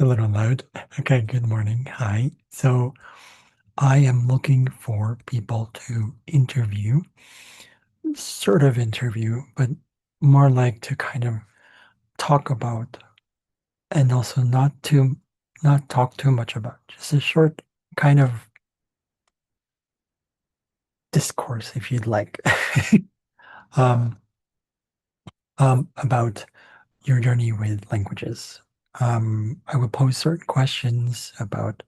A little loud. Okay, good morning. Hi. So I am looking for people to interview, sort of interview, but more like to kind of talk about and also not talk too much about. Just a short kind of discourse, if you'd like, um, about your journey with languages. I would pose certain questions about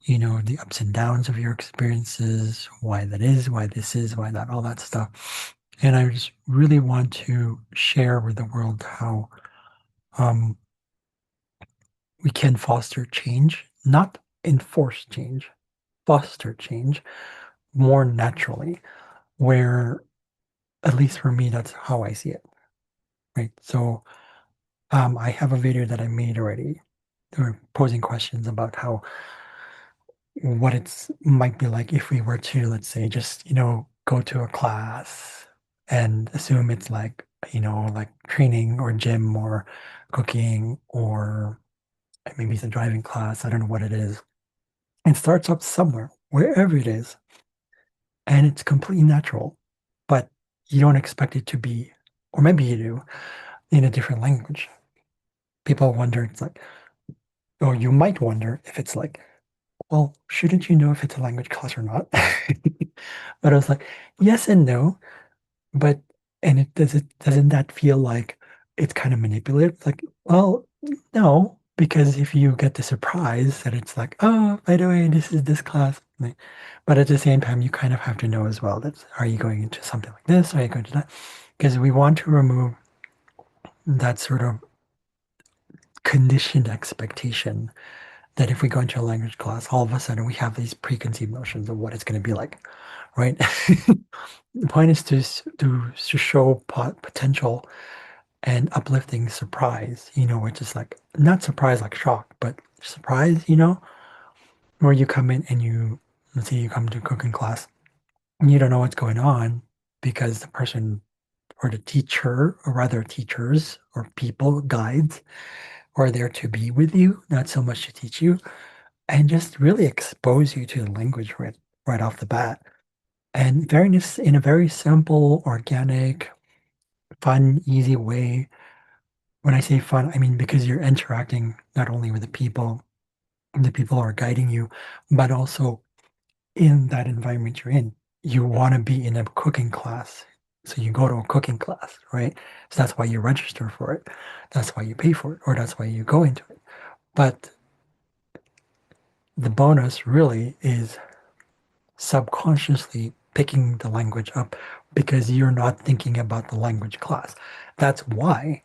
the ups and downs of your experiences, why that is, why this is, why that, all that stuff. And I just really want to share with the world how um, we can foster change, not enforce change, foster change more naturally, where, at least for me, that's how I see it, right? So I have a video that I made already. They're posing questions about how what it's might be like if we were to, let's say, just, go to a class and assume it's like, like training or gym or cooking or maybe it's a driving class. I don't know what it is. It starts up somewhere, wherever it is, and it's completely natural, but you don't expect it to be, or maybe you do, in a different language. People wonder, it's like, or you might wonder if it's like, well, shouldn't you know if it's a language class or not? But I was like, yes and no. But doesn't that feel like it's kind of manipulative? Like, well, no, because if you get the surprise that it's like, oh, by the way, this is this class. But at the same time, you kind of have to know as well that are you going into something like this? Are you going to that? Because we want to remove that sort of conditioned expectation that if we go into a language class, all of a sudden we have these preconceived notions of what it's going to be like, right? The point is to show potential and uplifting surprise, which is like not surprise like shock, but surprise, where you come in and let's say you come to cooking class and you don't know what's going on because the person or the teacher, or rather teachers or people, guides, are there to be with you, not so much to teach you, and just really expose you to the language right off the bat. And in a very simple, organic, fun, easy way. When I say fun, I mean because you're interacting not only with the people are guiding you, but also in that environment you're in. You want to be in a cooking class. So you go to a cooking class, right? So that's why you register for it. That's why you pay for it, or that's why you go into it. But the bonus really is subconsciously picking the language up because you're not thinking about the language class. That's why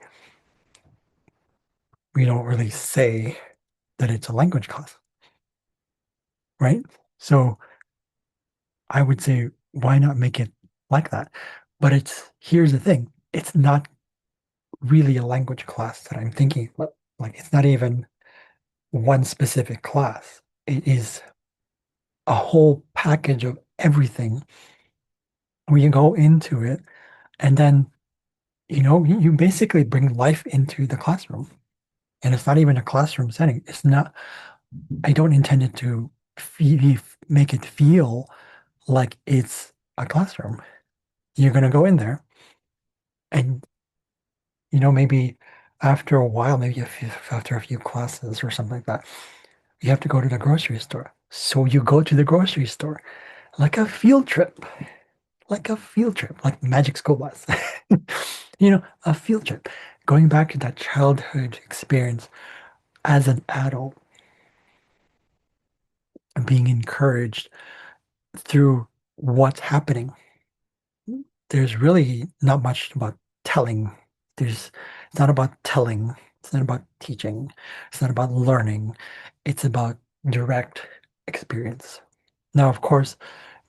we don't really say that it's a language class, right? So I would say, why not make it like that? But here's the thing, it's not really a language class that I'm thinking about. Like, it's not even one specific class. It is a whole package of everything where you go into it and then, you basically bring life into the classroom. And it's not even a classroom setting. It's not, I don't intend it to make it feel like it's a classroom. You're going to go in there and, maybe after a while, maybe after a few classes or something like that, you have to go to the grocery store. So you go to the grocery store like a field trip, like Magic School Bus. A field trip. Going back to that childhood experience as an adult and being encouraged through what's happening. There's really not much about telling. It's not about telling. It's not about teaching. It's not about learning. It's about direct experience. Now, of course,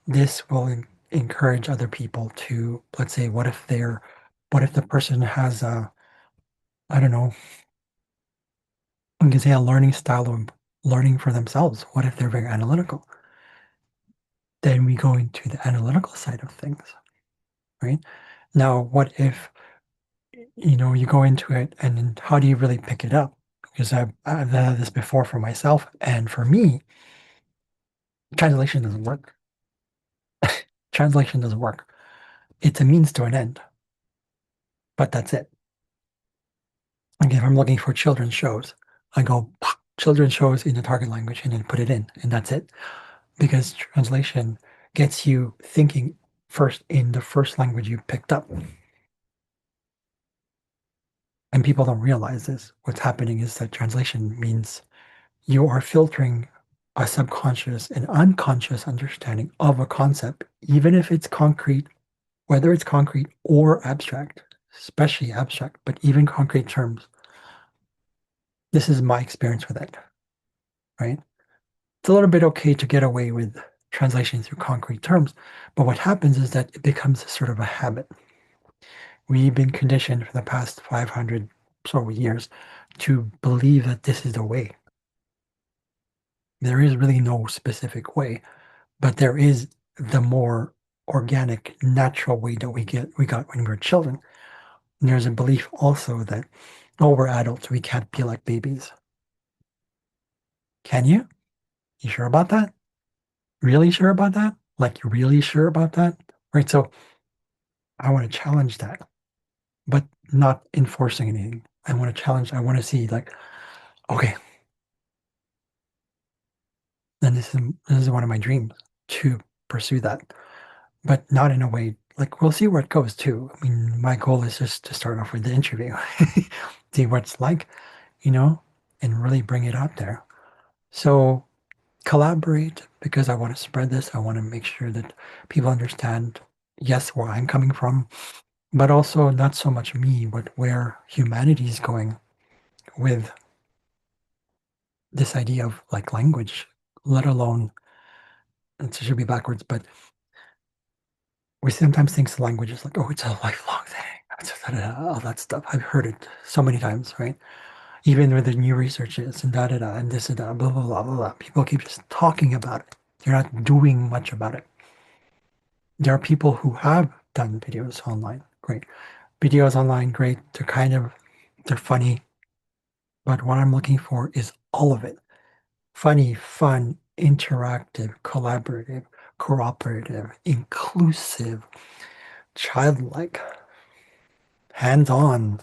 this will encourage other people to, let's say, what if the person has I don't know, you can say a learning style of learning for themselves. What if they're very analytical? Then we go into the analytical side of things, right? Now, what if, you go into it and then how do you really pick it up? because I've had this before for myself, and for me, translation doesn't work. Translation doesn't work. It's a means to an end, but that's it. Like if I'm looking for children's shows, I go children's shows in the target language and then put it in, and that's it. Because translation gets you thinking first in the first language you picked up. And people don't realize this. What's happening is that translation means you are filtering a subconscious and unconscious understanding of a concept, even if it's concrete, whether it's concrete or abstract, especially abstract, but even concrete terms. This is my experience with it, right? It's a little bit okay to get away with translation through concrete terms, but what happens is that it becomes sort of a habit. We've been conditioned for the past 500 so years to believe that this is the way. There is really no specific way, but there is the more organic, natural way that we got when we were children. And there's a belief also that, oh, we're adults, we can't be like babies. Can you? You sure about that? Really sure about that? Like, you really sure about that? Right. So I want to challenge that, but not enforcing anything. I want to challenge, I want to see, like, okay, then this is one of my dreams to pursue that, but not in a way like we'll see where it goes too. I mean, my goal is just to start off with the interview, see what it's like, you know, and really bring it out there. So collaborate because I want to spread this. I want to make sure that people understand, yes, where I'm coming from, but also not so much me, but where humanity is going with this idea of like language, let alone, it should be backwards, but we sometimes think language is like, oh, it's a lifelong thing. All that stuff. I've heard it so many times, right? Even with the new researches and da da da and this and that, blah blah blah blah blah. People keep just talking about it. They're not doing much about it. There are people who have done videos online. Great. Videos online, great. They're funny. But what I'm looking for is all of it. Funny, fun, interactive, collaborative, cooperative, inclusive, childlike, hands-on,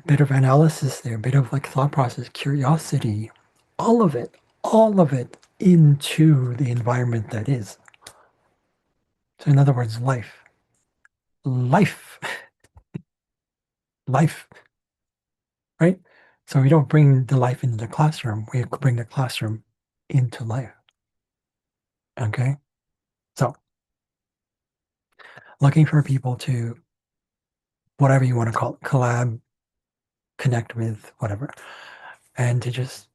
bit of analysis there, a bit of like thought process, curiosity, all of it, all of it into the environment that is. So in other words, life, life, right? So we don't bring the life into the classroom. We bring the classroom into life. Okay. So looking for people to, whatever you want to call it, collab, connect with, whatever, and to just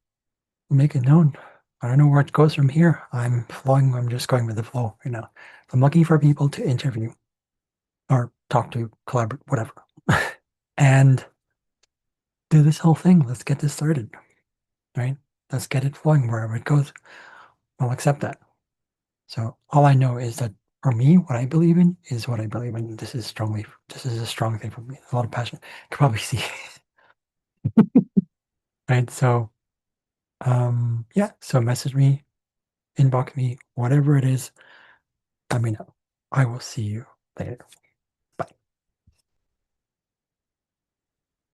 make it known. I don't know where it goes from here. I'm flowing. I'm just going with the flow right now. I'm looking for people to interview or talk to, collaborate, whatever, and do this whole thing. Let's get this started, right? Let's get it flowing wherever it goes. I'll accept that. So all I know is that for me, what I believe in is what I believe in. This is a strong thing for me. There's a lot of passion. You can probably see, right? So, yeah. So message me, inbox me, whatever it is. Let me know. I will see you later.